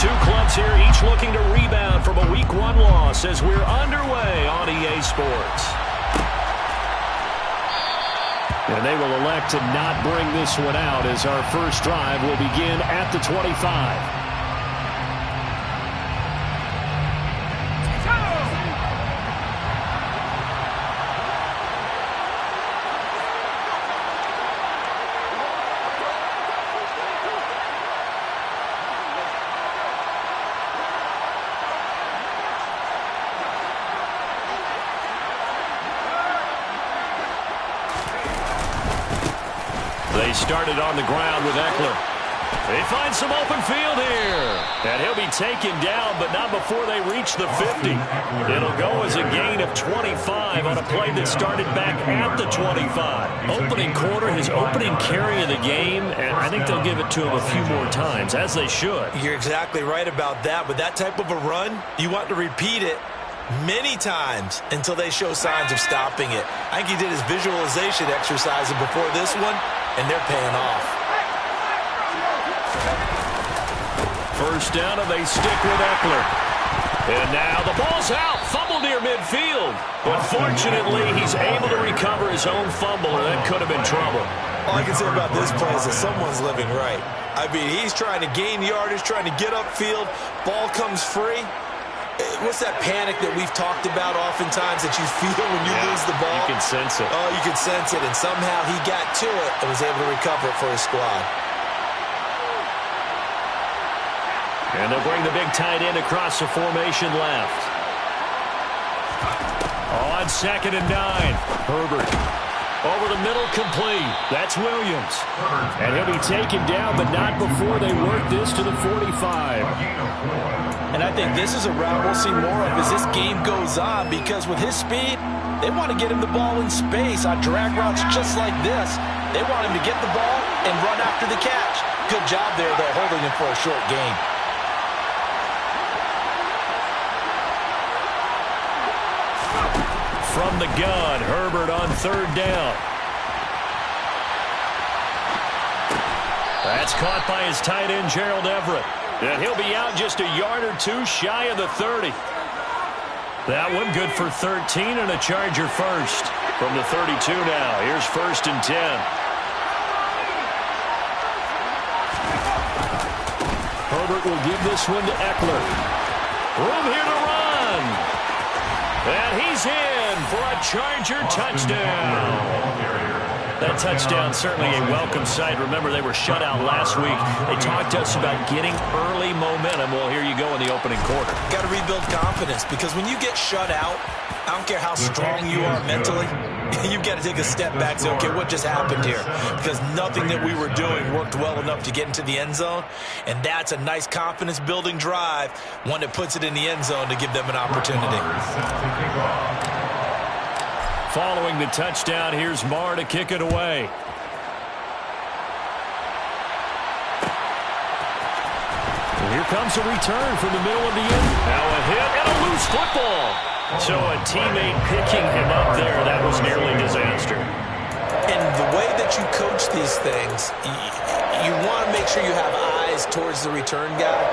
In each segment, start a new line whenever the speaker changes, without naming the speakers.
two clubs here, each looking to rebound from a Week 1 loss as we're underway on EA Sports. And they will elect to not bring this one out as our first drive will begin at the 25. They started on the ground with Eckler. They find some open field here. And he'll be taken down, but not before they reach the 50. It'll go as a gain of 25 on a play that started back at the 25. Opening quarter, his opening carry of the game, and I think they'll give it to him a few more times, as they should.
You're exactly right about that. With that type of a run, you want to repeat it many times until they show signs of stopping it. I think he did his visualization exercises before this one, and they're paying off.
First down, and they stick with Eckler. And now the ball's out. Fumble near midfield. But fortunately, he's able to recover his own fumble, and that could have been trouble.
All I can say about this play is that someone's living right. I mean, he's trying to gain yardage, trying to get upfield. Ball comes free. What's that panic that we've talked about oftentimes that you feel when you lose the ball?
You can sense it.
Oh, you can sense it, and somehow he got to it and was able to recover it for his squad.
And they'll bring the big tight end across the formation left. On 2nd and 9, Herbert. Over the middle, complete. That's Williams. And he'll be taken down, but not before they work this to the 45.
And I think this is a route we'll see more of as this game goes on, because with his speed, they want to get him the ball in space on drag routes just like this. They want him to get the ball and run after the catch. Good job there, though, holding him for a short gain.
From the gun, Herbert on 3rd down. That's caught by his tight end, Gerald Everett. And he'll be out just a yard or two shy of the 30. That one good for 13 and a Charger first. From the 32 now, here's 1st and 10. Herbert will give this one to Eckler. Room here to run. And he's in for a Charger touchdown. That touchdown certainly a welcome sight. Remember, they were shut out last week. They talked to us about getting early momentum. Well, here you go in the opening quarter.
Got to rebuild confidence, because when you get shut out, I don't care how strong you are mentally, you've got to take a step back and say, okay, what just happened here? Because nothing that we were doing worked well enough to get into the end zone, and that's a nice confidence-building drive, one that puts it in the end zone to give them an opportunity.
Following the touchdown, here's Marr to kick it away. And here comes a return from the middle of the end. Now a hit and a loose football. So a teammate picking him up there, that was nearly disaster.
And the way that you coach these things, you want to make sure you have eyes towards the return guy,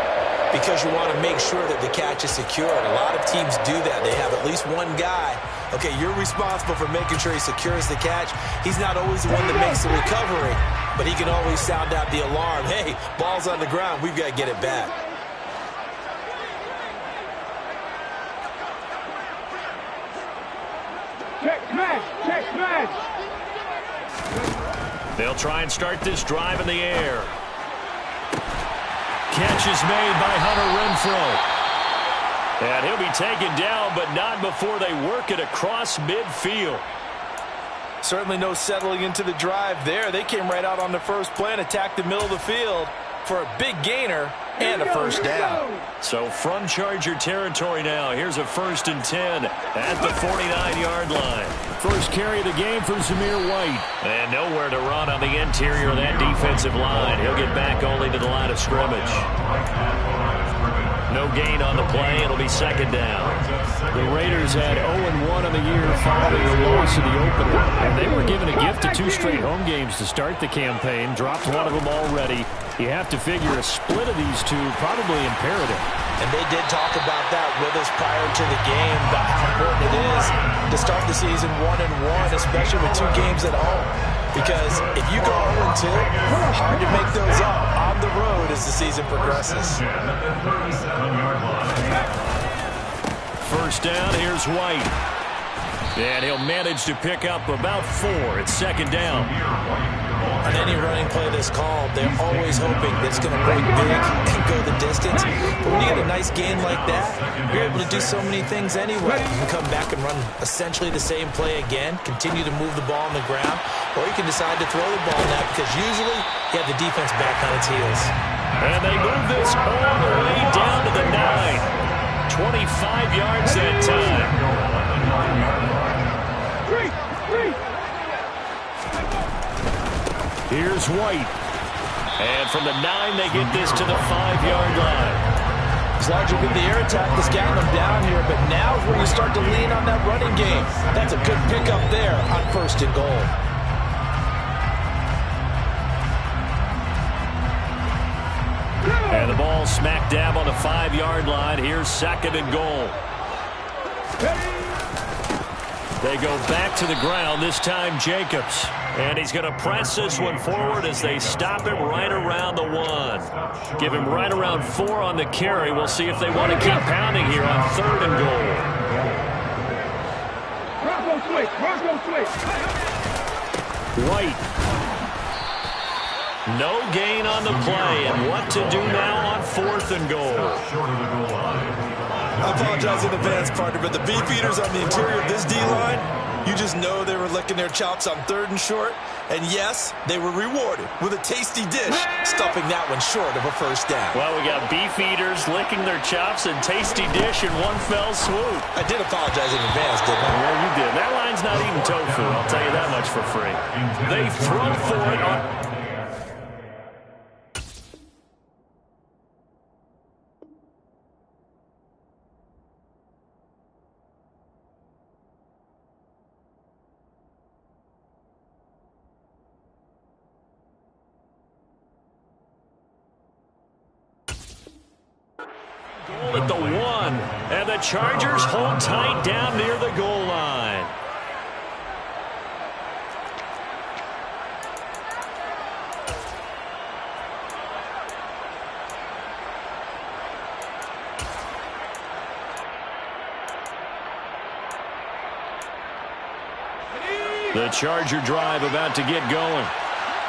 because you want to make sure that the catch is secured. A lot of teams do that. They have at least one guy. Okay, you're responsible for making sure he secures the catch. He's not always the one that makes the recovery, but he can always sound out the alarm. Hey, ball's on the ground. We've got to get it back.
Check smash! Check smash!
They'll try and start this drive in the air. Catch is made by Hunter Renfrow. And he'll be taken down, but not before they work it across midfield.
Certainly no settling into the drive there. They came right out on the first play and attacked the middle of the field for a big gainer and a first down.
So from Charger territory now, here's a 1st and 10 at the 49-yard line. First carry of the game from Zamir White. And nowhere to run on the interior of that defensive line. He'll get back only to the line of scrimmage. No gain on the play. It'll be 2nd down. The Raiders had 0-1 on the year following the loss in the opener. And they were given a gift of 2 straight home games to start the campaign. Dropped one of them already. You have to figure a split of these two probably imperative.
And they did talk about that with us prior to the game, about how important it is to start the season 1-1, especially with 2 games at home. Because if you go 0-2, hard to make those up on the road as the season progresses.
First down, here's White. And he'll manage to pick up about 4. It's second down.
On any running play that's called, they're always hoping that it's going to break big and go the distance. But when you get a nice game like that, you're able to do so many things anyway. You can come back and run essentially the same play again, continue to move the ball on the ground, or you can decide to throw the ball now because usually you have the defense back on its heels.
And they move this all the way down to the 9. 25 yards that time. Here's White. And from the 9, they get this to the 5-yard line.
It's largely been the air attack that's gotten them down here, but now is where you start to lean on that running game. That's a good pickup there on 1st and goal.
And the ball smack dab on the 5-yard line. Here's 2nd and goal. They go back to the ground, this time Jacobs. And he's going to press this one forward as they stop him right around the 1. Give him right around 4 on the carry. We'll see if they want to keep pounding here on 3rd and goal. White. No gain on the play, and what to do now on 4th and goal.
I apologize in advance, partner, but the beefeaters on the interior of this D-line, you just know they were licking their chops on 3rd and short. And yes, they were rewarded with a tasty dish, stuffing that one short of a 1st down.
Well, we got beefeaters licking their chops and tasty dish in one fell swoop.
I did apologize in advance, didn't I?
Well, you did. That line's not eating tofu, I'll tell you that much for free. They throw for it on... at the 1, and the Chargers hold tight down near the goal line. The Charger drive about to get going.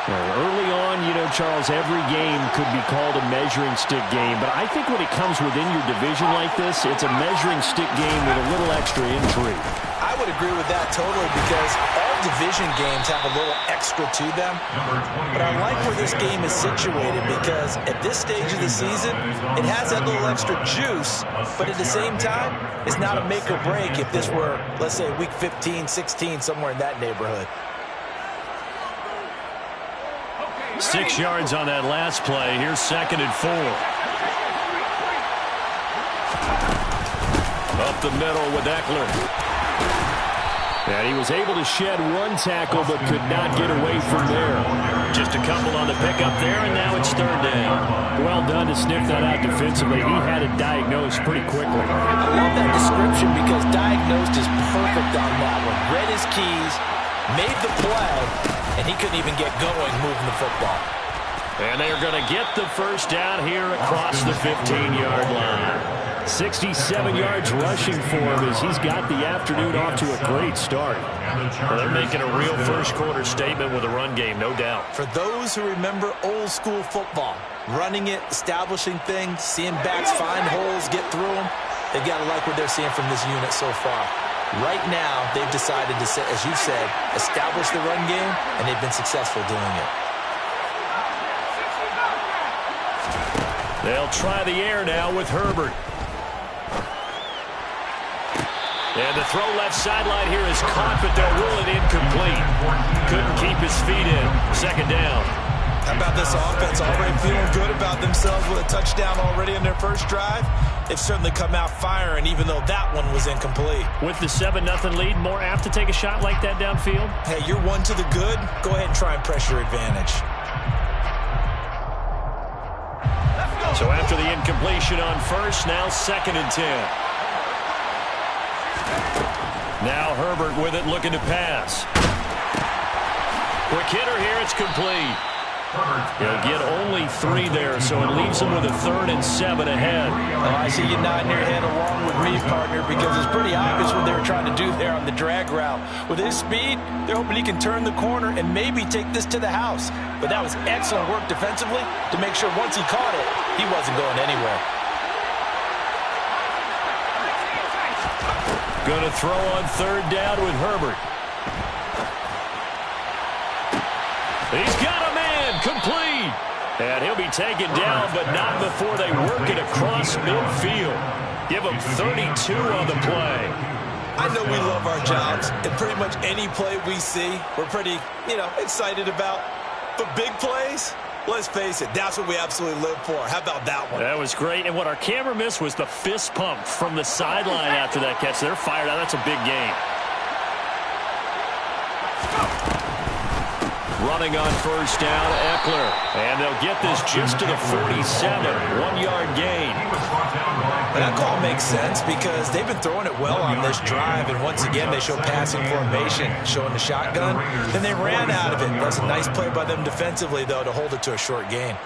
Well, early on, you know, Charles, every game could be called a measuring stick game. But I think when it comes within your division like this, it's a measuring stick game with a little extra intrigue.
I would agree with that totally because all division games have a little extra to them. But I like where this game is situated because at this stage of the season, it has that little extra juice. But at the same time, it's not a make or break if this were, let's say, week 15, 16, somewhere in that neighborhood.
6 yards on that last play. Here's 2nd and 4. Up the middle with Eckler. And he was able to shed 1 tackle but could not get away from there. Just a couple on the pickup there, and now it's 3rd down. Well done to sniff that out defensively. He had it diagnosed pretty quickly.
I love that description because diagnosed is perfect on that one. Read his keys, made the play, and he couldn't even get going moving the football.
And they're going to get the 1st down here across the 15-yard line. 67 yards rushing for him as he's got the afternoon off to a great start. Well, they're making a real first-quarter statement with a run game, no doubt.
For those who remember old-school football, running it, establishing things, seeing backs find holes, get through them, they've got to like what they're seeing from this unit so far. Right now, they've decided to, as you said, establish the run game, and they've been successful doing it.
They'll try the air now with Herbert. And the throw left sideline here is caught, but they'll rule it incomplete. Couldn't keep his feet in. 2nd down.
How about this offense already feeling good about themselves with a touchdown already in their first drive? They've certainly come out firing, even though that one was incomplete.
With the 7-0 lead, more apt to take a shot like that downfield?
Hey, you're one to the good. Go ahead and try and press your advantage.
So after the incompletion on first, now 2nd and 10. Now Herbert with it, looking to pass. Quick hitter here, it's complete. He'll get only 3 there, so it leaves him with a 3rd and 7 ahead.
Oh, I see you nodding your head along with me, partner, because it's pretty obvious what they were trying to do there on the drag route. With his speed, they're hoping he can turn the corner and maybe take this to the house. But that was excellent work defensively to make sure once he caught it, he wasn't going anywhere.
Going to throw on 3rd down with Herbert. He's got a man, complete. And he'll be taken down, but not before they work it across midfield. Give him 32 on the play.
I know we love our jobs, and pretty much any play we see, we're pretty, excited about. But big plays, let's face it, that's what we absolutely live for. How about that one?
That was great, and what our camera missed was the fist pump from the sideline after that catch. They're fired out. That's a big game. Running on 1st down, Eckler. And they'll get this just to the 47. 1-yard gain.
And that call makes sense because they've been throwing it well on this drive. And once again, they show passing formation, showing the shotgun. Then they ran out of it. That's a nice play by them defensively, though, to hold it to a short gain.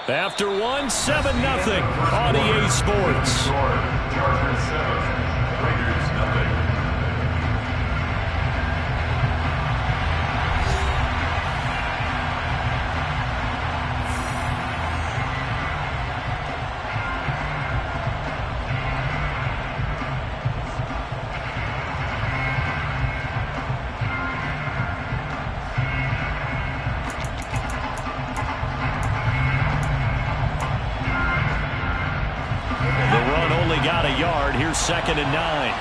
After 1, 7-0 on EA Sports. Got a yard. Here's 2nd and 9.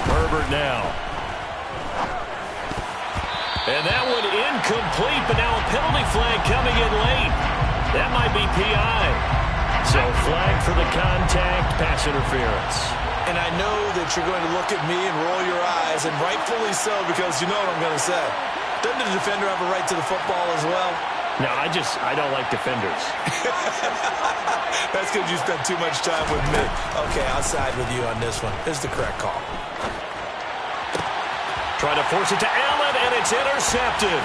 Herbert now. And that one incomplete, but now a penalty flag coming in late. That might be PI. So flag for the contact, pass interference.
And I know that you're going to look at me and roll your eyes, and rightfully so, because you know what I'm going to say. Doesn't the defender have a right to the football as well?
No, I don't like defenders.
That's because you spent too much time with me. Okay, I'll side with you on this one. This is the correct call.
Trying to force it to Allen, and it's intercepted.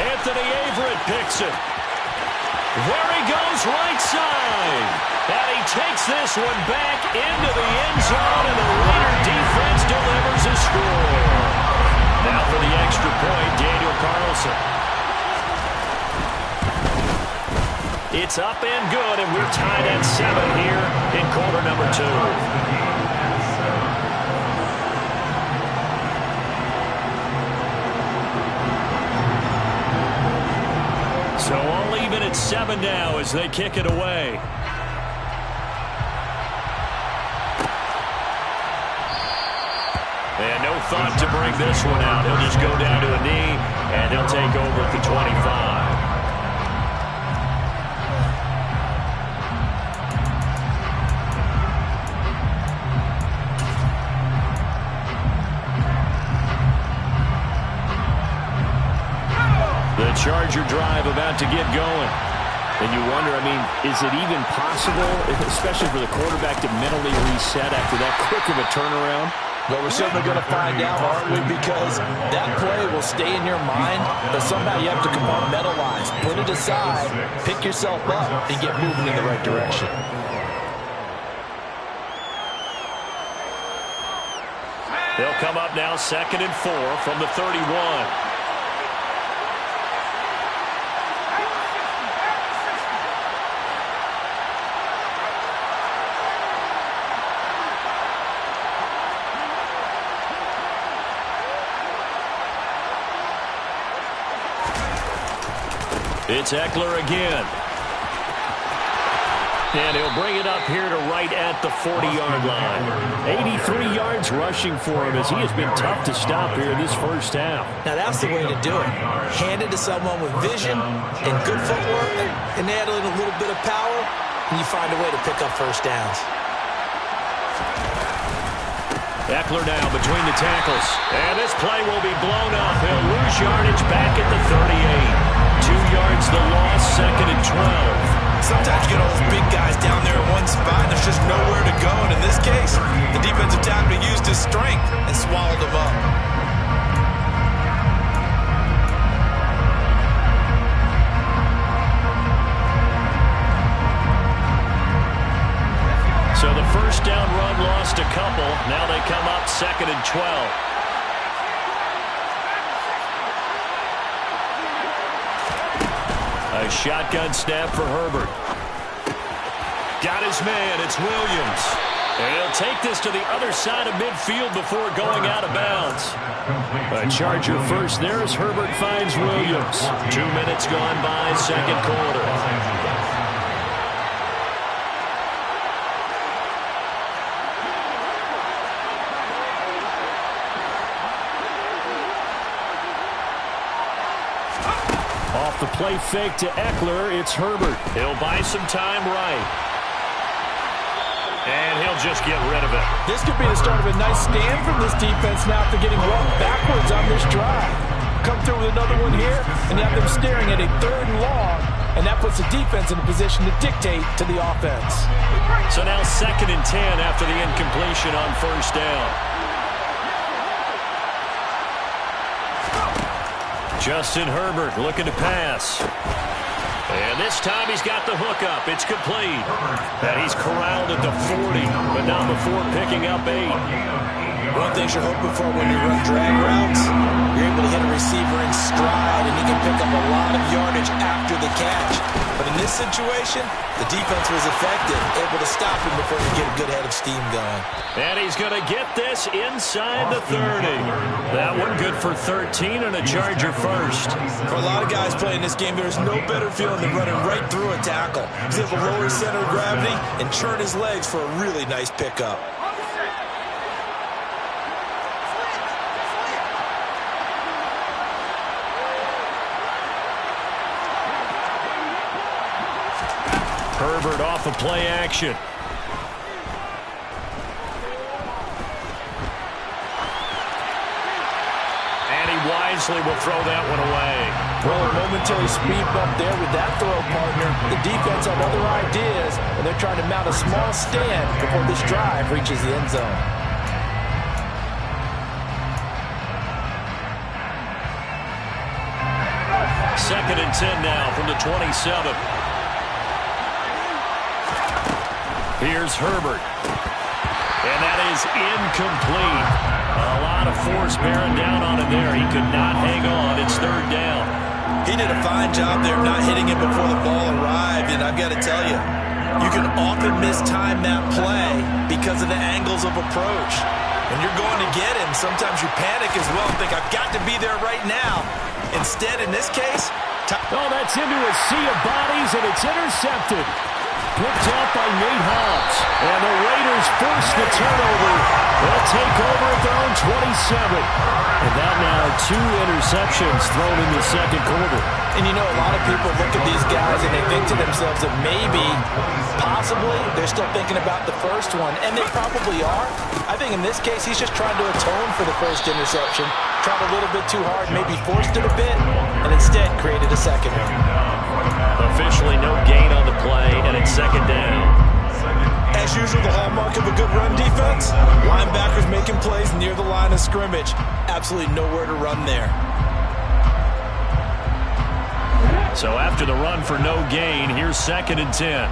Anthony Averett picks it. There he goes, right side. And he takes this one back into the end zone, and the Raider defense delivers a score. Now for the extra point, Daniel Carlson. It's up and good, and we're tied at 7 here in quarter number 2. So all even at 7 now as they kick it away. And no thought to bring this one out. He'll just go down to a knee, and he'll take over at the 25. The Charger drive about to get going. And you wonder, is it even possible, especially for the quarterback, to mentally reset after that quick of a turnaround?
Well, we're certainly going to find out, aren't we? Because that play will stay in your mind, but somehow you have to compartmentalize. Put it aside, pick yourself up, and get moving in the right direction.
They'll come up now 2nd and 4 from the 31. It's Eckler again. And he'll bring it up here to right at the 40-yard line. 83 yards rushing for him as he has been tough to stop here this first half.
Now that's the way to do it. Hand it to someone with vision and good footwork, and add in a little bit of power, and you find a way to pick up first downs.
Eckler now between the tackles. And this play will be blown up. He'll lose yardage back at the 38. 2 yards the loss, 2nd and 12.
Sometimes you get all those big guys down there in one spot, and there's just nowhere to go. And in this case, the defensive tackle used his strength and swallowed him up.
So the first down run lost a couple. Now they come up 2nd and 12. A shotgun snap for Herbert. Got his man. It's Williams. And he'll take this to the other side of midfield before going out of bounds. A Charger first there as Herbert finds Williams. 2 minutes gone by, 2nd quarter. Off the play fake to Eckler, it's Herbert. He'll buy some time right. And he'll just get rid of it.
This could be the start of a nice stand from this defense now after getting walked backwards on this drive. Come through with another one here, and you have them staring at a 3rd and long, and that puts the defense in a position to dictate to the offense.
So now 2nd and 10 after the incompletion on first down. Justin Herbert looking to pass. And this time he's got the hook up. It's complete. And he's corralled at the 40, but not before picking up 8.
One thing you're hoping for when you run drag routes, you're able to hit a receiver in stride, and he can pick up a lot of yardage after the catch. But in this situation, the defense was effective, able to stop him before he get a good head of steam going.
And he's going to get this inside the 30. That one good for 13 and a Charger first.
For a lot of guys playing this game, there's no better feeling than running right through a tackle. He's able to lower his center of gravity and churn his legs for a really nice pickup.
Herbert off of play action. And he wisely will throw that one away.
Well, a momentary speed bump there with that throw, partner. The defense had other ideas, and they're trying to mount a small stand before this drive reaches the end zone.
Second and 10 now from the 27. Here's Herbert. And that is incomplete. A lot of force bearing down on him there. He could not hang on. It's 3rd down.
He did a fine job there not hitting it before the ball arrived, and I've got to tell you, you can often mistime that play because of the angles of approach. When you're going to get him, sometimes you panic as well and think, I've got to be there right now. Instead, in this case...
Oh, that's into a sea of bodies, and it's intercepted. Picked up by Nate Hobbs. And the Raiders force the turnover. They'll take over at their own 27. And that now 2 interceptions thrown in the 2nd quarter.
And you know, a lot of people look at these guys and they think to themselves that maybe, possibly, they're still thinking about the first one. And they probably are. I think in this case, he's just trying to atone for the first interception. Tried a little bit too hard, maybe forced it a bit, and instead created a second one.
Officially no gain on the play, and it's 2nd down.
As usual, the hallmark of a good run defense, linebackers making plays near the line of scrimmage. Absolutely nowhere to run there.
So after the run for no gain, here's 2nd and 10.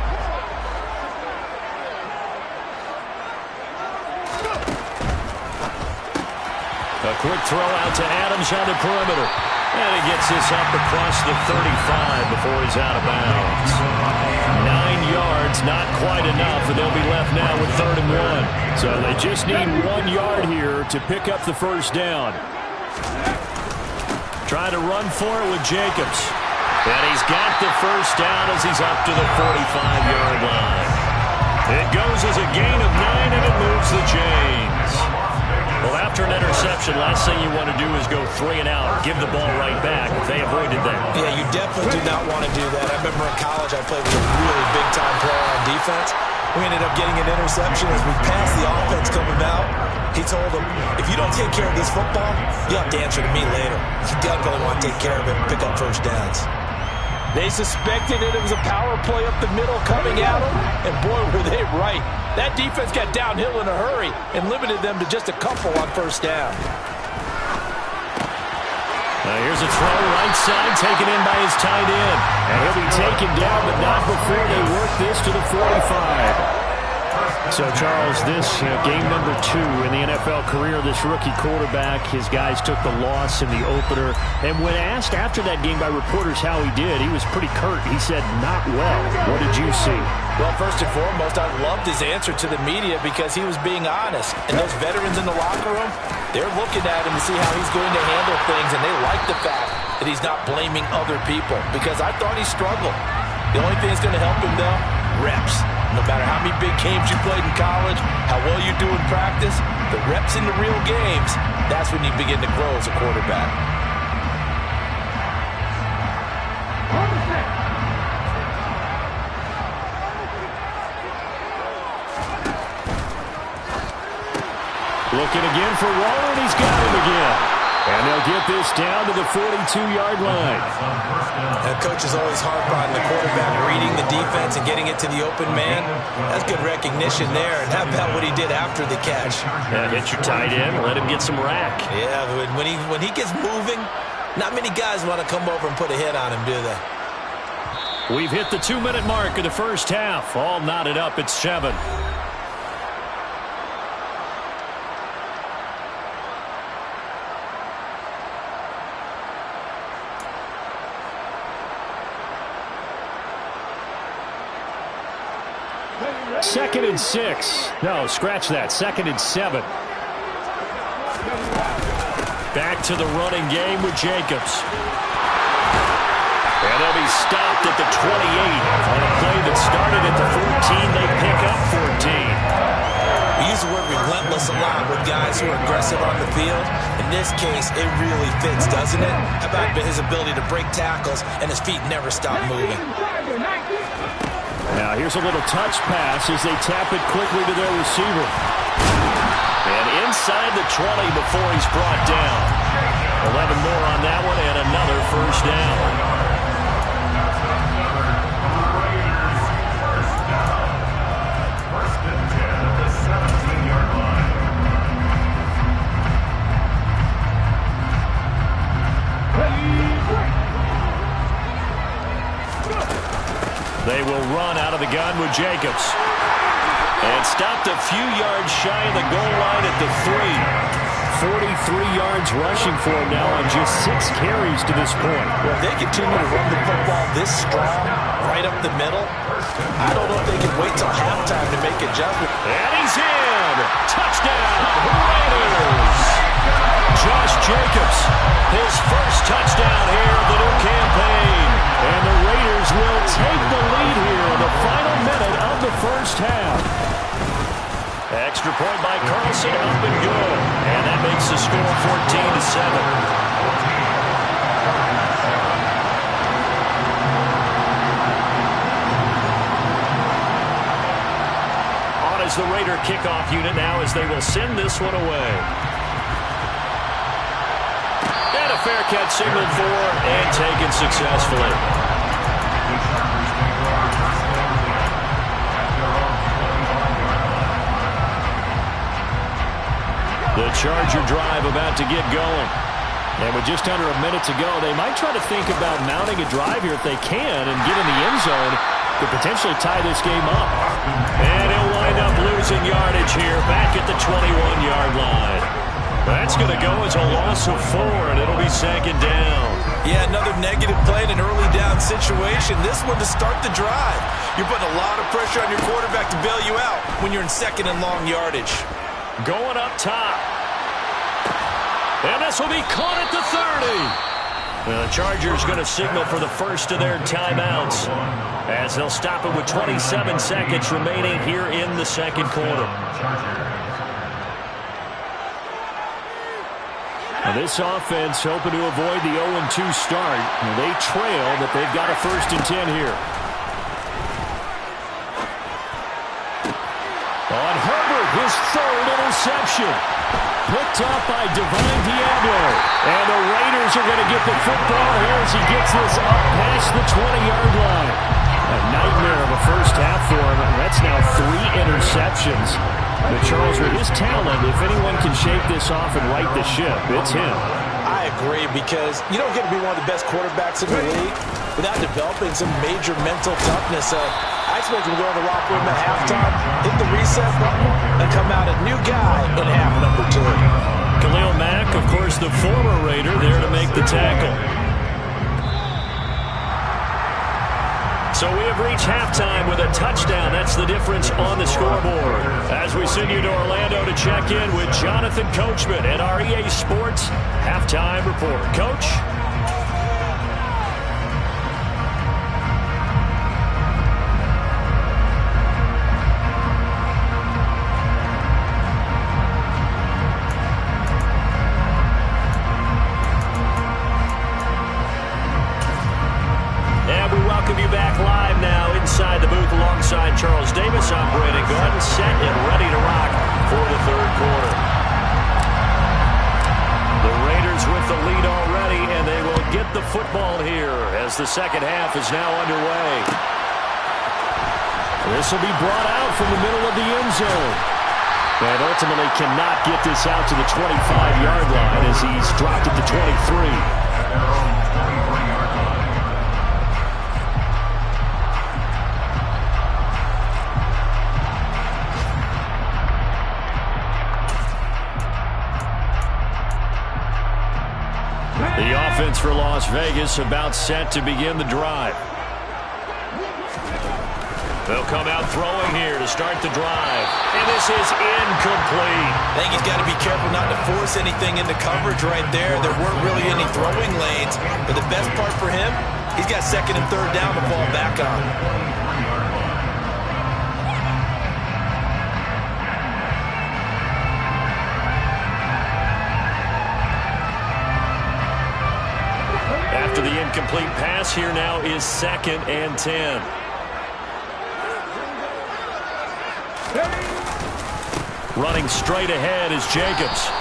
A quick throw out to Adams on the perimeter. And he gets this up across the 35 before he's out of bounds. 9 yards, not quite enough, and they'll be left now with 3rd and 1. So they just need 1 yard here to pick up the first down. Trying to run for it with Jacobs. And he's got the first down as he's up to the 45-yard line. the chains. Well, after an interception, last thing you want to do is go 3 and out, give the ball right back. They avoided that.
Yeah, you definitely do not want to do that. I remember in college I played with a really big-time player on defense. We ended up getting an interception as we passed the offense coming out. He told him, if you don't take care of this football, you'll have to answer to me later. You definitely want to take care of it and pick up first downs.
They suspected it was a power play up the middle coming at them, and boy, were they right. That defense got downhill in a hurry and limited them to just a couple on first down.
Here's a throw right side, taken in by his tight end. And he'll be taken down, but not before they work this to the 45. So, Charles, this game number 2 in the NFL career, this rookie quarterback, his guys took the loss in the opener. And when asked after that game by reporters how he did, he was pretty curt. He said, not well. What did you see?
Well, first and foremost, I loved his answer to the media because he was being honest. And those veterans in the locker room, they're looking at him to see how he's going to handle things, and they like the fact that he's not blaming other people because I thought he struggled. The only thing that's going to help him, though, reps. No matter how many big games you played in college, how well you do in practice, the reps in the real games, that's when you begin to grow as a quarterback.
Looking again for Waller, and he's got him again. And they'll get this down to the 42-yard line.
That coach is always hard on the quarterback, reading the defense and getting it to the open man. That's good recognition there. And how about what he did after the catch?
Yeah, hit your tight end, let him get some rack.
Yeah, when he gets moving, not many guys want to come over and put a hit on him, do they?
We've hit the 2-minute mark of the first half. All knotted up at 7. Second and 6. No, scratch that. 2nd and 7. Back to the running game with Jacobs. And they'll be stopped at the 28 on a play that started at the 14. They pick up 14.
We use the word relentless a lot with guys who are aggressive on the field. In this case, it really fits, doesn't it? How about his ability to break tackles and his feet never stop moving?
Now here's a little touch pass as they tap it quickly to their receiver. And inside the 20 before he's brought down. 11 more on that one and another first down. They will run out of the gun with Jacobs. And stopped a few yards shy of the goal line at the 3. 43 yards rushing for him now on just 6 carries to this point.
Well, if they continue to run the football this strong, right up the middle, I don't know if they can wait till halftime to make adjustments.
And he's in! Touchdown, Raiders! Josh Jacobs, his first touchdown here of the new campaign. And the Raiders will take the lead here in the final minute of the first half. Extra point by Carlson, up and good. And that makes the score 14-7. On as the Raider kickoff unit now as they will send this one away. And a fair catch signaled for and taken successfully. The Charger drive about to get going. And with just under a minute to go, they might try to think about mounting a drive here if they can and get in the end zone to potentially tie this game up. And he'll wind up losing yardage here back at the 21-yard line. That's going to go as a loss of 4, and it'll be 2nd down.
Yeah, another negative play in an early down situation. This one to start the drive. You're putting a lot of pressure on your quarterback to bail you out when you're in 2nd and long yardage.
Going up top. And this will be caught at the 30. The Chargers going to signal for the first of their timeouts as they'll stop it with 27 seconds remaining here in the second quarter. And this offense hoping to avoid the 0-2 start. They trail, but they've got a 1st and 10 here. On Herbert, his 3rd interception. Picked up by Divine Diablo. And the Raiders are going to get the football here as he gets this up past the 20-yard line. A nightmare of a first half for him. That's now 3 interceptions. But Charles, with his talent, if anyone can shake this off and right the ship, it's him.
I agree, because you don't get to be one of the best quarterbacks in the league without developing some major mental toughness. So I expect him to go in the locker room at halftime, hit the reset button, and come out a new guy in half number 2.
Khalil Mack, of course, the former Raider, there to make the tackle. So we have reached halftime with a touchdown. That's the difference on the scoreboard. As we send you to Orlando to check in with Jonathan Coachman at our EA Sports Halftime Report. Coach? Inside the booth alongside Charles Davis, I'm Brandon Gordon, set and ready to rock for the 3rd quarter. The Raiders with the lead already, and they will get the football here as the 2nd half is now underway. This will be brought out from the middle of the end zone. And ultimately cannot get this out to the 25-yard line as he's dropped at the 23. The offense for Las Vegas about set to begin the drive. They'll come out throwing here to start the drive. And this is incomplete.
I think he's got to be careful not to force anything into coverage right there. There weren't really any throwing lanes. But the best part for him, he's got 2nd and 3rd down to fall back on.
After the incomplete pass, here now is 2nd and 10. Running straight ahead is Jacobs.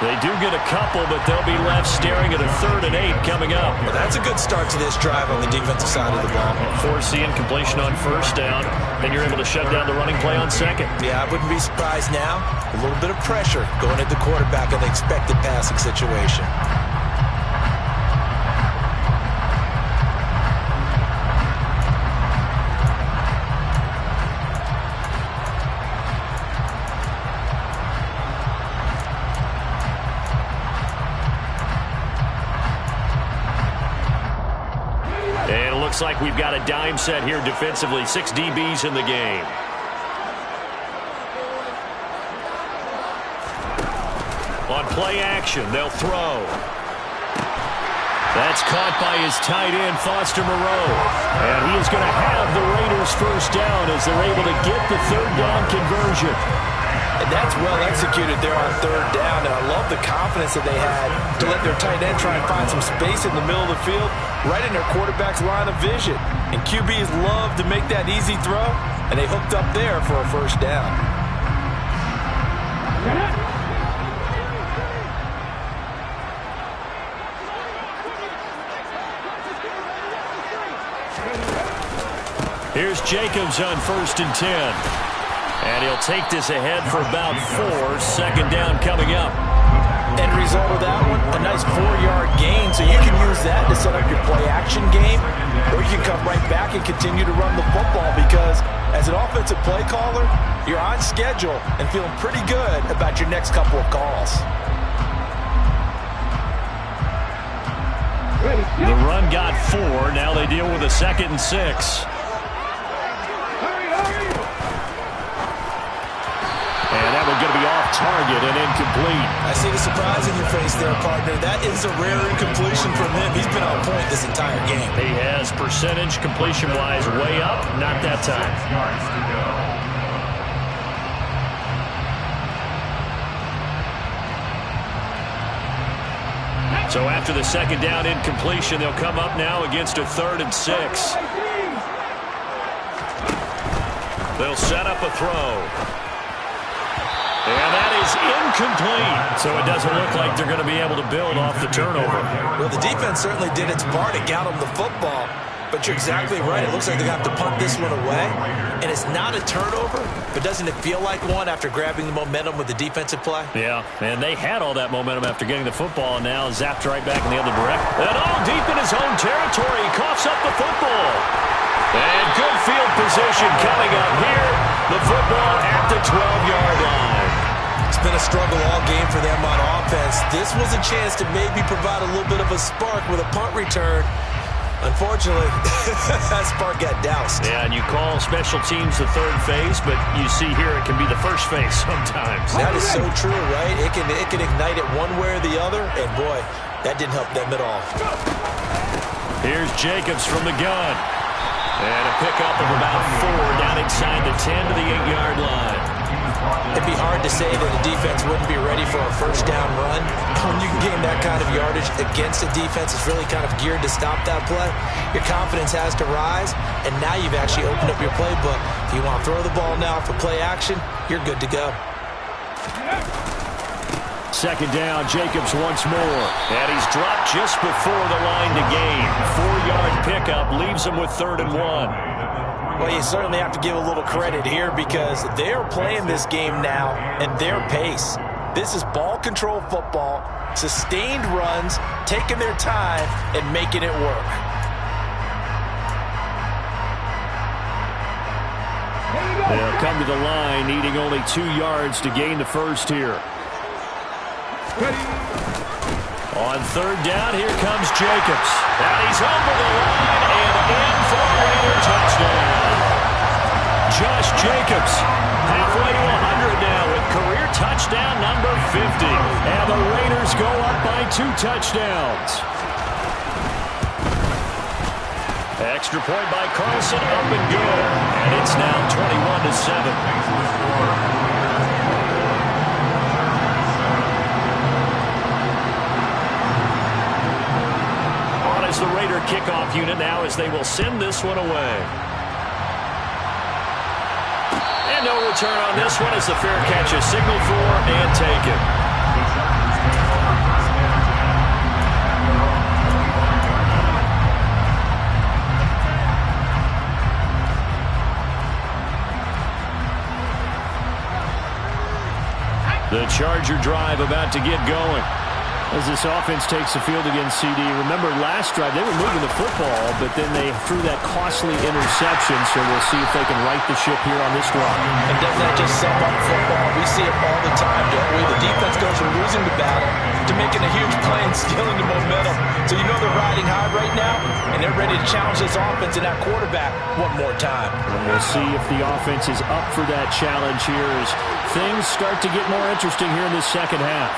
They do get a couple, but they'll be left staring at a 3rd and 8 coming up.
Well, that's a good start to this drive on the defensive side of the ball.
Force the incompletion on 1st down, then you're able to shut down the running play on 2nd.
Yeah, I wouldn't be surprised now. A little bit of pressure going at the quarterback in the expected passing situation.
Looks like we've got a dime set here defensively. 6 DBs in the game. On play action, they'll throw. That's caught by his tight end, Foster Moreau. And he is going to have the Raiders 1st down as they're able to get the 3rd down conversion.
And that's well executed there on 3rd down. And I love the confidence that they had to let their tight end try and find some space in the middle of the field, right in their quarterback's line of vision. And QBs love to make that easy throw, and they hooked up there for a 1st down.
Here's Jacobs on 1st and 10. And he'll take this ahead for about 4. 2nd down coming up.
End result of that one, a nice 4-yard gain. So you can use that to set up your play-action game, or you can come right back and continue to run the football, because as an offensive play caller, you're on schedule and feeling pretty good about your next couple of calls.
The run got 4. Now they deal with a 2nd and 6. And that one's going to be off target and incomplete.
I see the surprise in your face there, partner. That is a rare incompletion from him. He's been on point this entire game.
He has percentage completion-wise way up. Not that time. So after the second down incompletion, they'll come up now against a 3rd and 6. They'll set up a throw. And that is incomplete. So it doesn't look like they're going to be able to build off the turnover.
Well, the defense certainly did its part to get them the football. But you're exactly right. It looks like they're going to have to punt this one away. And it's not a turnover, but doesn't it feel like one after grabbing the momentum with the defensive play?
Yeah, and they had all that momentum after getting the football, and now zapped right back in the other direction. And all deep in his own territory. He coughs up the football. And good field position coming up here. The football at the 12-yard line.
It's been a struggle all game for them on offense. This was a chance to maybe provide a little bit of a spark with a punt return. Unfortunately, that spark got doused.
Yeah, and you call special teams the 3rd phase, but you see here it can be the 1st phase sometimes.
That is so true, right? It can ignite it one way or the other, and boy, that didn't help them at all.
Here's Jacobs from the gun. And a pickup of about 4 down inside the 10 to the 8-yard line.
It'd be hard to say that the defense wouldn't be ready for a 1st down run. When you can gain that kind of yardage against a defense that's really kind of geared to stop that play, your confidence has to rise, and now you've actually opened up your playbook. If you want to throw the ball now for play action, you're good to go.
2nd down, Jacobs once more. And he's dropped just before the line to gain. 4-yard pickup leaves him with 3rd and 1.
Well, you certainly have to give a little credit here because they're playing this game now at their pace. This is ball control football, sustained runs, taking their time, and making it work.
They'll come to the line, needing only 2 yards to gain the first here. On 3rd down, here comes Jacobs. And he's over the line and in for a Raider touchdown. Josh Jacobs, halfway to 100 now with career touchdown number 50. And the Raiders go up by 2 touchdowns. Extra point by Carlson, up and good. And it's now 21-7. The Raider kickoff unit now as they will send this one away. And no return on this one as the fair catch is signaled for and taken. The Charger drive about to get going. As this offense takes the field against CD. Remember, last drive, they were moving the football, but then they threw that costly interception, so we'll see if they can right the ship here on this drive.
And doesn't that just sum up football? We see it all the time, don't we? The defense goes from losing the battle to making a huge play and stealing the momentum. So you know they're riding high right now, and they're ready to challenge this offense and that quarterback one more time.
And we'll see if the offense is up for that challenge here as things start to get more interesting here in the second half.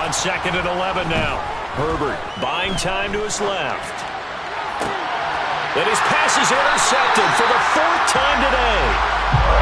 On 2nd and 11 now. Herbert buying time to his left. And his pass is intercepted for the 4th time today.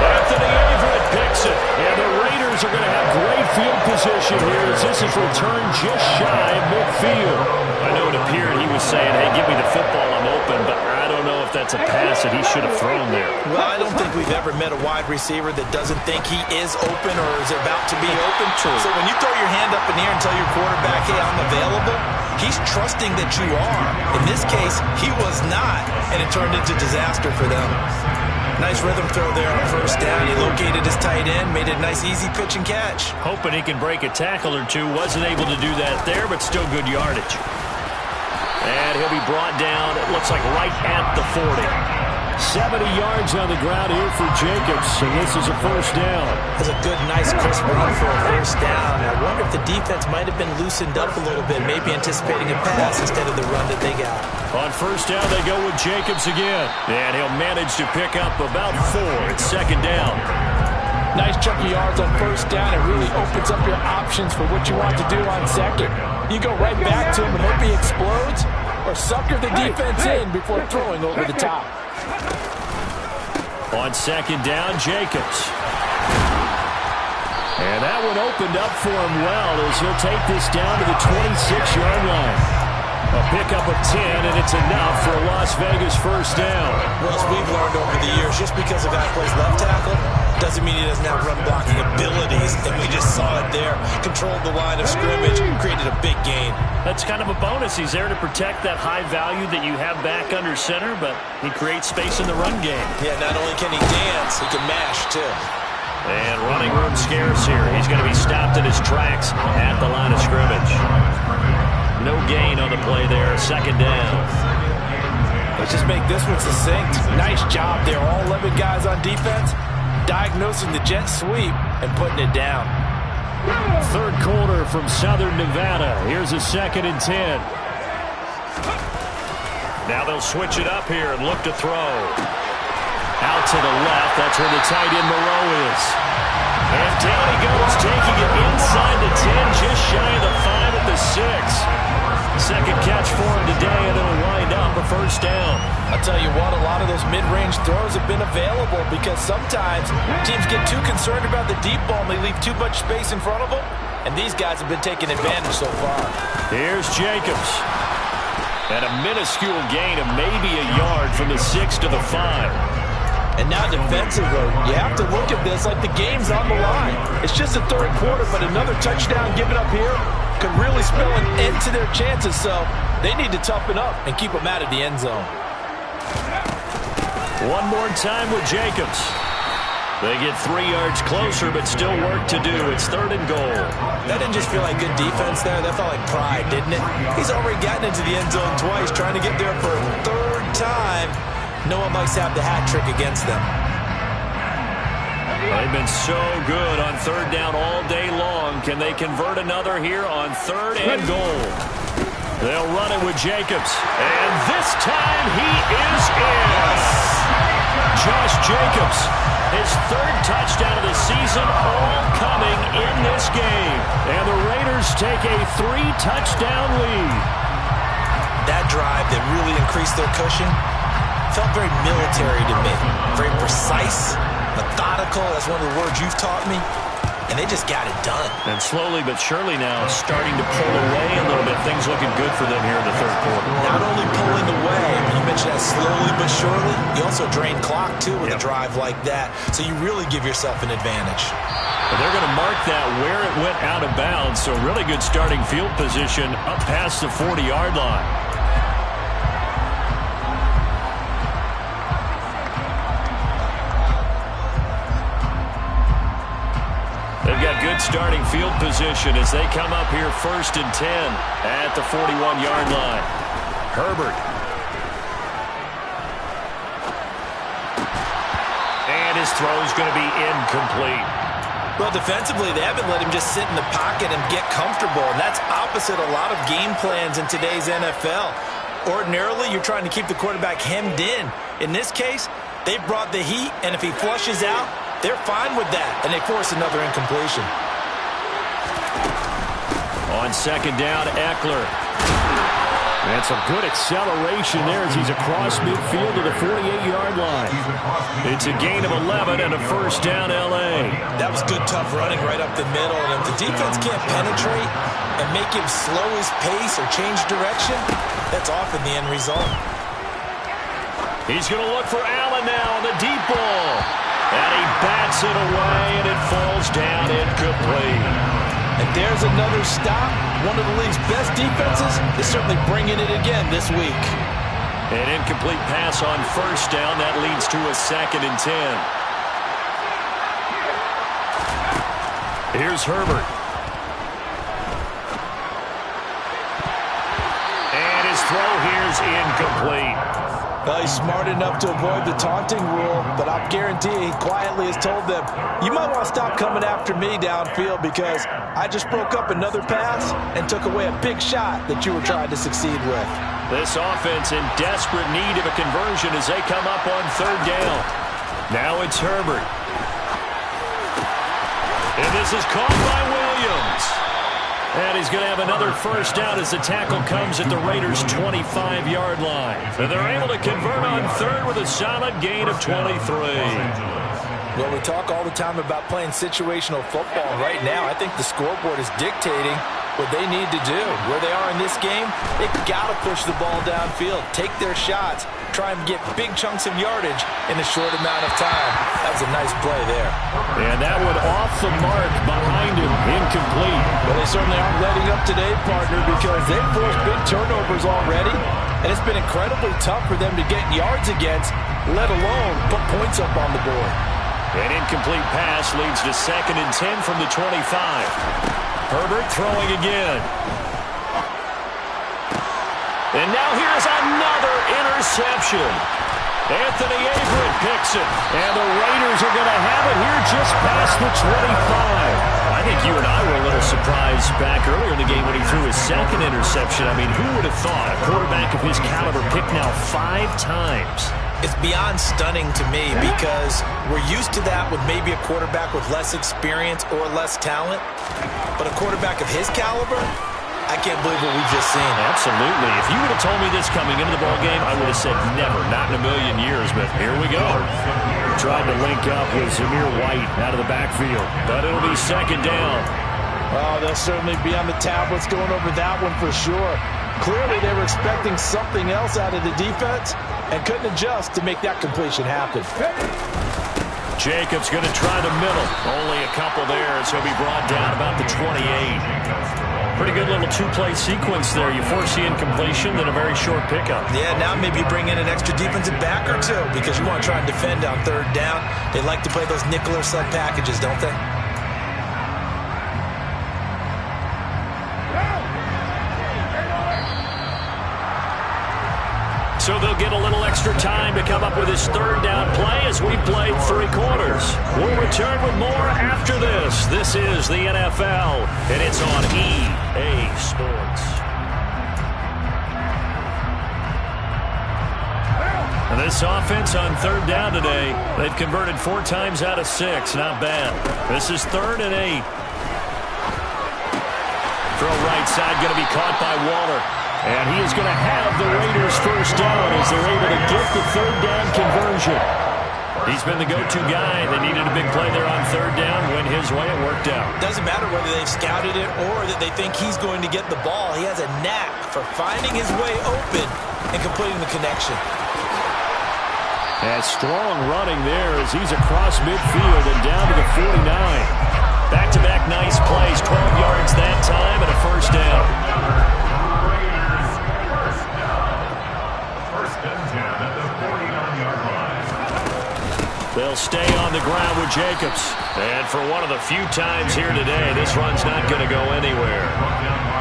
Anthony Everett picks it. And the Raiders are going to have great field position here as this is returned just shy of midfield. I know it appeared he was saying, hey, give me the football, I'm open, but I don't know if that's a pass that he should have thrown there.
Well, I don't think we've ever met a wide receiver that doesn't think he is open or is about to be open. True. So when you throw your hand up in the air and tell your quarterback, hey, I'm available, he's trusting that you are. In this case, he was not, and it turned into disaster for them. Nice rhythm throw there on 1st down. He located his tight end, made it a nice easy pitch and catch.
Hoping he can break a tackle or two. Wasn't able to do that there, but still good yardage. And he'll be brought down, it looks like right at the 40. 70 yards on the ground here for Jacobs, and this is a 1st down.
That's a good, nice, crisp run for a 1st down. I wonder if the defense might have been loosened up a little bit, maybe anticipating a pass instead of the run that they got.
On 1st down, they go with Jacobs again. And he'll manage to pick up about 4 at 2nd down.
Nice chunky yards on 1st down. It really opens up your options for what you want to do on 2nd. You go right back to him and hope he explodes, or sucker the defense in before throwing over the top.
On 2nd down, Jacobs. And that one opened up for him well as he'll take this down to the 26-yard line. A pickup of 10, and it's enough for a Las Vegas first down.
Well, as we've learned over the years, just because a guy plays left tackle doesn't mean he doesn't have run-blocking abilities, and we just saw it there. Controlled the line of scrimmage, created a big gain.
That's kind of a bonus. He's there to protect that high value that you have back under center, but he creates space in the run game.
Yeah, not only can he dance, he can mash, too.
And running room scarce here. He's going to be stopped in his tracks at the line of scrimmage. No gain on the play there. Second down.
Let's just make this one succinct. Nice job there. All 11 guys on defense diagnosing the jet sweep and putting it down.
Third quarter from Southern Nevada. Here's a 2nd and 10. Now they'll switch it up here and look to throw. Out to the left. That's where the tight end Moreau is. And down he goes, taking it inside the 10, just shy of the 5 at the 6. Second catch for him today, and it'll wind up a first down.
I'll tell you what, a lot of those mid-range throws have been available because sometimes teams get too concerned about the deep ball and they leave too much space in front of them, and these guys have been taking advantage so far.
Here's Jacobs. And a minuscule gain of maybe a yard from the 6 to the 5.
And now defensively, you have to look at this like the game's on the line. It's just the third quarter, but another touchdown given up here could really spell an end to their chances, so they need to toughen up and keep them out of the end zone.
One more time with Jacobs. They get 3 yards closer, but still work to do. It's 3rd and goal.
That didn't just feel like good defense there. That felt like pride, didn't it? He's already gotten into the end zone twice, trying to get there for a 3rd time. No one likes to have the hat trick against them.
They've been so good on 3rd down all day long. Can they convert another here on 3rd and goal? They'll run it with Jacobs. And this time he is in. Josh Jacobs, his 3rd touchdown of the season, all coming in this game. And the Raiders take a 3-touchdown lead.
That drive that really increased their cushion felt very military to me. Very precise, methodical. That's one of the words you've taught me. And they just got it done.
And slowly but surely now starting to pull away a little bit. Things looking good for them here in the 3rd quarter.
Not only pulling away, but you mentioned that slowly but surely. You also drain clock, too, with a drive like that. So you really give yourself an advantage.
But they're going to mark that where it went out of bounds. So really good starting field position up past the 40-yard line. They've got good starting field position as they come up here 1st and 10 at the 41-yard line. Herbert. And his throw's going to be incomplete.
Well, defensively, they haven't let him just sit in the pocket and get comfortable, and that's opposite a lot of game plans in today's NFL. Ordinarily, you're trying to keep the quarterback hemmed in. In this case, they brought the heat, and if he flushes out, they're fine with that, and they force another incompletion.
On 2nd down, Eckler. And some good acceleration there as he's across midfield to the 48-yard line. It's a gain of 11 and a first down, L.A.
That was good, tough running right up the middle. And if the defense can't penetrate and make him slow his pace or change direction, that's often the end result.
He's going to look for Allen now on the deep ball. And he bats it away, and it falls down incomplete.
And there's another stop. One of the league's best defenses is certainly bringing it again this week.
An incomplete pass on first down. That leads to a 2nd and 10. Here's Herbert. And his throw here is incomplete.
Well, he's smart enough to avoid the taunting rule, but I guarantee he quietly has told them, you might want to stop coming after me downfield because I just broke up another pass and took away a big shot that you were trying to succeed with.
This offense in desperate need of a conversion as they come up on 3rd down. Now it's Herbert. And this is caught by Williams. And he's going to have another first down as the tackle comes at the Raiders' 25-yard line. And they're able to convert on 3rd with a solid gain of 23.
Well, we talk all the time about playing situational football. Right now, I think the scoreboard is dictating what they need to do. Where they are in this game, they've got to push the ball downfield, take their shots, try and get big chunks of yardage in a short amount of time. That was a nice play there.
And that one off the mark behind him, incomplete.
Well, they certainly aren't letting up today, partner, because they've forced big turnovers already, and it's been incredibly tough for them to get yards against, let alone put points up on the board.
An incomplete pass leads to 2nd and 10 from the 25. Herbert throwing again. And now here's another interception. Anthony Averett picks it. And the Raiders are going to have it here just past the 25. I think you and I were a little surprised back earlier in the game when he threw his 2nd interception. I mean, who would have thought a quarterback of his caliber picked now 5 times?
It's beyond stunning to me because we're used to that with maybe a quarterback with less experience or less talent. But a quarterback of his caliber, I can't believe what we've just seen.
Absolutely. If you would have told me this coming into the ballgame, I would have said never, not in a million years. But here we go. Tried to link up with Zamir White out of the backfield. But it'll be 2nd down.
Oh, they'll certainly be on the tablets going over that one for sure. Clearly, they were expecting something else out of the defense and couldn't adjust to make that completion happen.
Jacobs going to try the middle. Only a couple there, so he'll be brought down about the 28. Pretty good little 2-play sequence there. You force the incompletion, then a very short pickup.
Yeah, now maybe you bring in an extra defensive back or two because you want to try and defend on 3rd down. They like to play those nickel or sub packages, don't they?
So they'll get a little extra time to come up with his 3rd down play as we played 3 quarters. We'll return with more after this. This is the NFL, and it's on EA Sports. And this offense on 3rd down today, they've converted 4 times out of 6. Not bad. This is 3rd and 8. Throw right side, going to be caught by Waller. And he is going to have the Raiders 1st down as they're able to get the 3rd down conversion. He's been the go-to guy. They needed a big play there on 3rd down. Went his way, it worked out.
Doesn't matter whether they've scouted it or that they think he's going to get the ball. He has a knack for finding his way open and completing the connection.
And strong running there as he's across midfield and down to the 49. Back-to-back nice plays, 12 yards that time and a 1st down. They'll stay on the ground with Jacobs. And for one of the few times here today, this run's not going to go anywhere.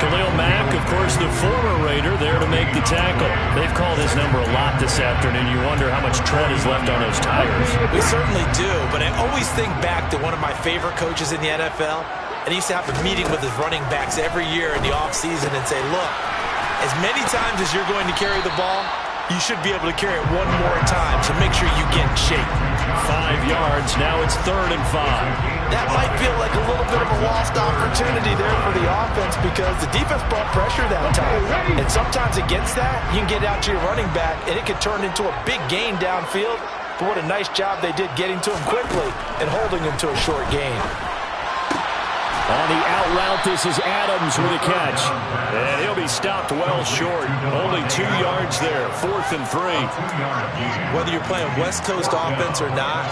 Khalil Mack, of course, the former Raider, there to make the tackle. They've called his number a lot this afternoon. You wonder how much tread is left on those tires.
We certainly do, but I always think back to one of my favorite coaches in the NFL. And he used to have a meeting with his running backs every year in the offseason and say, look, as many times as you're going to carry the ball, you should be able to carry it one more time, so make sure you get in shape.
5 yards, now it's 3rd and 5.
That might feel like a little bit of a lost opportunity there for the offense because the defense brought pressure that time. And sometimes against that, you can get out to your running back, and it can turn into a big gain downfield. But what a nice job they did getting to him quickly and holding him to a short gain.
On the out route, this is Adams with a catch. And he'll be stopped well short. Only 2 yards there, 4th and 3.
Whether you're playing West Coast offense or not,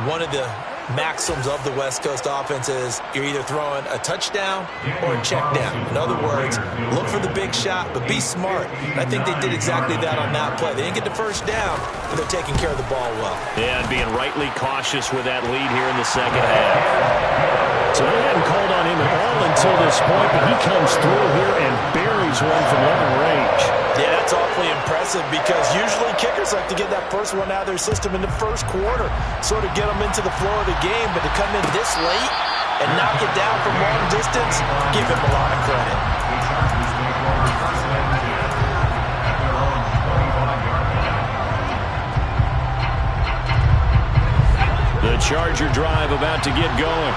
one of the maxims of the West Coast offense is you're either throwing a touchdown or a check down. In other words, look for the big shot, but be smart. And I think they did exactly that on that play. They didn't get the 1st down, but they're taking care of the ball well.
Yeah, and being rightly cautious with that lead here in the 2nd half. So they hadn't called on him at all until this point, but he comes through here and buries one from long range.
Yeah, that's awfully impressive because usually kickers like to get that first one out of their system in the 1st quarter, sort of get them into the flow of the game, but to come in this late and knock it down from long distance, give him a lot of credit.
The Charger drive about to get going.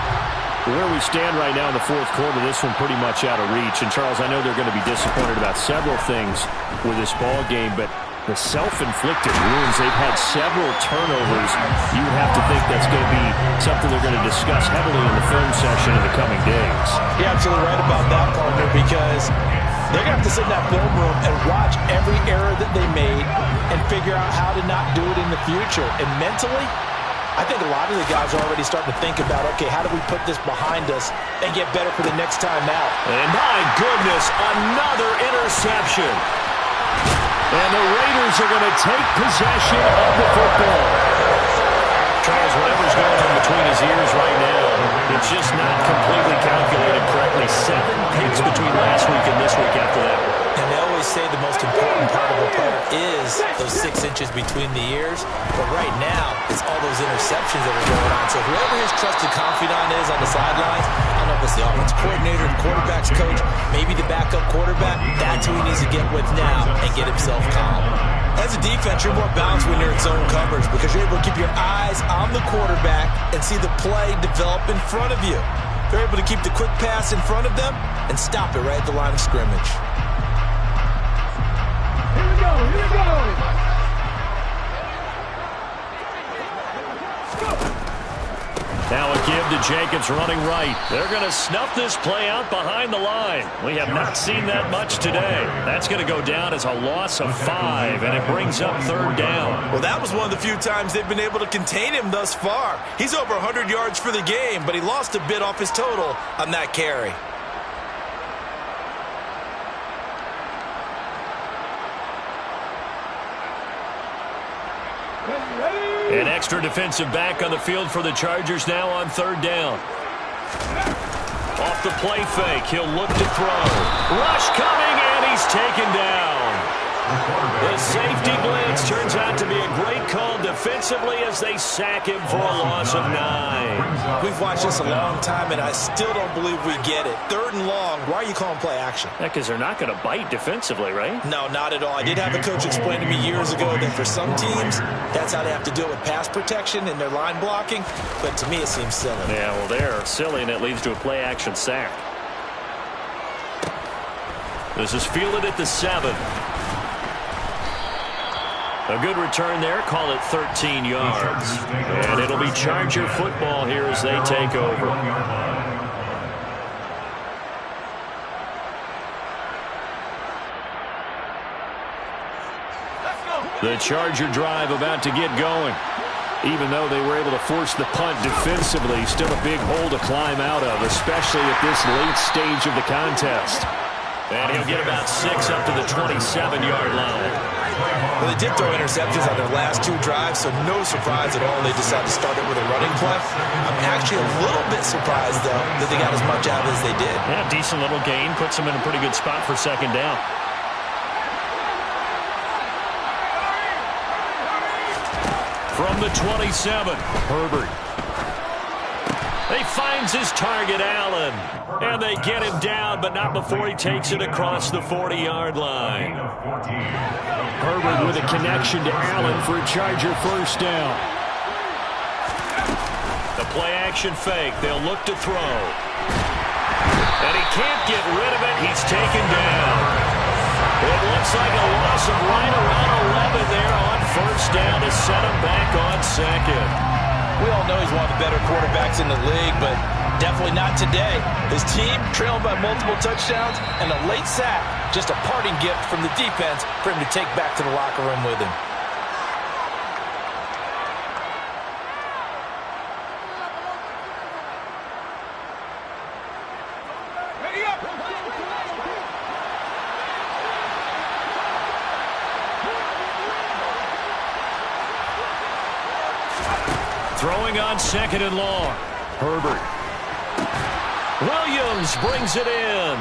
Where we stand right now in the 4th quarter, this one pretty much out of reach. And, Charles, I know they're going to be disappointed about several things with this ball game, but the self-inflicted wounds. They've had several turnovers. You have to think that's going to be something they're going to discuss heavily in the film session in the coming days.
You're absolutely right about that, partner, because they're going to have to sit in that film room and watch every error that they made and figure out how to not do it in the future. And mentally, I think a lot of the guys are already starting to think about, okay, how do we put this behind us and get better for the next time out?
And my goodness, another interception. And the Raiders are going to take possession of the football. Charles, whatever's going on between his ears right now, it's just not completely calculated correctly. 7 picks between last week and this week after that.
And they always say the most important part of a player is those 6 inches between the ears. But right now, it's all those interceptions that are going on. So whoever his trusted confidant is on the sidelines, I don't know if it's the offense coordinator, the quarterback's coach, maybe the backup quarterback, that's who he needs to get with now and get himself calm. As a defense, you're more balanced when you're in zone coverage because you're able to keep your eyes on the quarterback and see the play develop in front of you. They're able to keep the quick pass in front of them and stop it right at the line of scrimmage.
Here we go, here we go.
Now a give to Jacobs running right. They're going to snuff this play out behind the line. We have not seen that much today. That's going to go down as a loss of 5, and it brings up 3rd down.
Well, that was one of the few times they've been able to contain him thus far. He's over 100 yards for the game, but he lost a bit off his total on that carry.
An extra defensive back on the field for the Chargers now on 3rd down. Off the play fake, he'll look to throw. Rush coming, and he's taken down. The safety blitz turns out to be a great call defensively as they sack him for a loss of 9.
We've watched this a long time, and I still don't believe we get it. 3rd and long, why are you calling play action?
Yeah, because they're not going to bite defensively, right?
No, not at all. I did have a coach explain to me years ago that for some teams, that's how they have to deal with pass protection and their line blocking, but to me it seems silly.
Yeah, well, they're silly, and it leads to a play action sack. This is fielded at the 7. A good return there. Call it 13 yards. And it'll be Charger football here as they take over. The Charger drive about to get going. Even though they were able to force the punt defensively, still a big hole to climb out of, especially at this late stage of the contest. And he'll get about 6 up to the 27-yard line.
Well, they did throw interceptions on their last 2 drives, so no surprise at all they decided to start it with a running play. I'm actually a little bit surprised, though, that they got as much out as they did.
Yeah, decent little gain. Puts them in a pretty good spot for 2nd down. From the 27, Herbert. He finds his target, Allen. And they get him down, but not before he takes it across the 40-yard line. Herbert with a connection to Allen for a Charger 1st down. The play-action fake. They'll look to throw. And he can't get rid of it. He's taken down. It looks like a loss of right around 11 there on 1st down to set him back on 2nd.
We all know he's one of the better quarterbacks in the league, but definitely not today. His team trailed by multiple touchdowns, and a late sack, just a parting gift from the defense for him to take back to the locker room with him.
Ready up!
Throwing on 2nd and long. Herbert. Williams brings it in.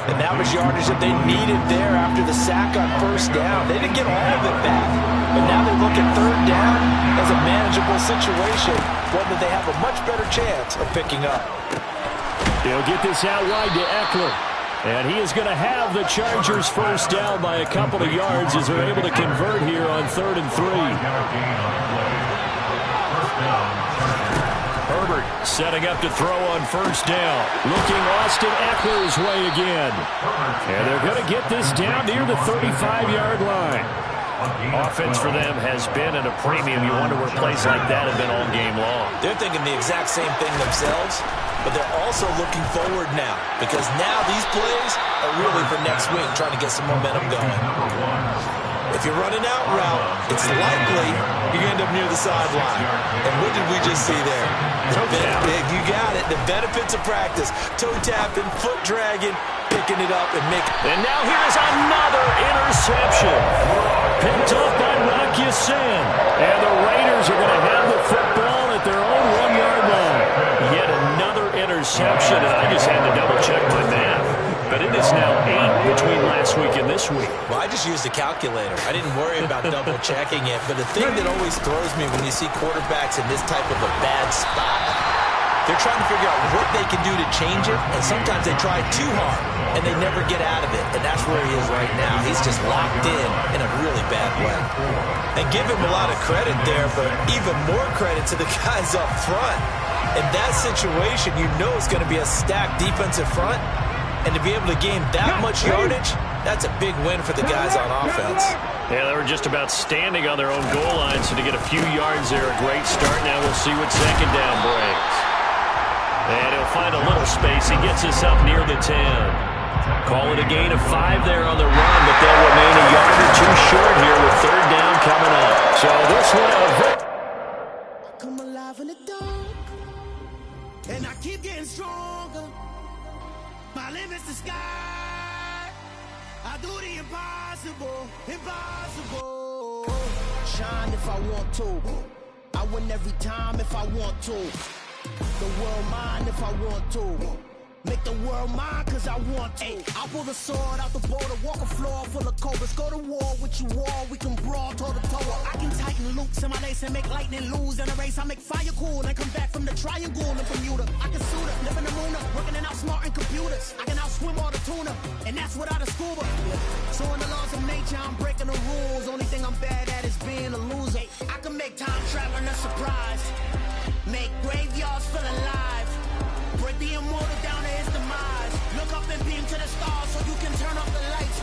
And that was yardage that they needed there after the sack on 1st down. They didn't get all of it back. But now they look at 3rd down as a manageable situation, one that they have a much better chance of picking up.
They'll get this out wide to Eckler. And he is going to have the Chargers 1st down by a couple of yards as they're able to convert here on 3rd and 3. Herbert setting up to throw on first down. Looking Austin Eckler's way again. And they're going to get this down near the 35-yard line. Offense for them has been at a premium. You wonder where plays like that have been all game long.
They're thinking the exact same thing themselves, but they're also looking forward now because now these plays are really for next week, trying to get some momentum going. If you're running out route, it's likely you're going to end up near the sideline. And what did we just see there? You got it. The benefits of practice. Toe tapping, foot dragging, picking it up and making.
And now here's another interception. Picked up by Rock Ya-Sin. And the Raiders are going to have the football at their own 1-yard line. Yet another interception, and I just had to double-check my math. But it is now 8 between last week and this week.
Well, I just used a calculator. I didn't worry about double-checking it. But the thing that always throws me when you see quarterbacks in this type of a bad spot, they're trying to figure out what they can do to change it, and sometimes they try too hard, and they never get out of it. And that's where he is right now. He's just locked in a really bad way. And give him a lot of credit there, but even more credit to the guys up front. In that situation, you know it's going to be a stacked defensive front. And to be able to gain that much yardage, that's a big win for the guys on offense.
Yeah, they were just about standing on their own goal line, so to get a few yards there, a great start. Now we'll see what second down brings. And he'll find a little space. He gets us up near the 10. Call it a gain of 5 there on the run, but they'll remain a yard or two short here with third down coming up. So this one
come alive in the dark, and I keep getting stronger. My limit's the sky. I do the impossible, impossible. Shine if I want to. I win every time if I want to. The world mine if I want to. Make the world mine cause I want to. I pull the sword out the border, walk a floor full of cobras. Go to war with you all, we can brawl toe to toe. I can tighten loops in my lace and make lightning lose in a race. I make fire cool and come back from the triangle in Bermuda. I can suit up, live in the moon up, working and outsmarting computers. I can outswim all the tuna, and that's without a scuba. So in the laws of nature, I'm breaking the rules. Only thing I'm bad at is being a loser. I can make time traveling a surprise. Make graveyards feel alive. Break the immortal down to his demise. Look up and beam to the stars so you can turn off the lights.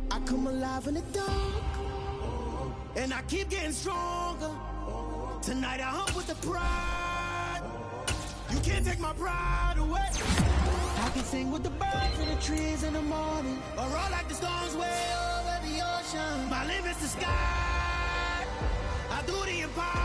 I come alive in the dark, and I keep getting stronger. Tonight I hunt with the pride. You can't take my pride away. I can sing with the birds and the trees in the morning, or roll like the storms way over the ocean. My limit's the sky. I do the impossible.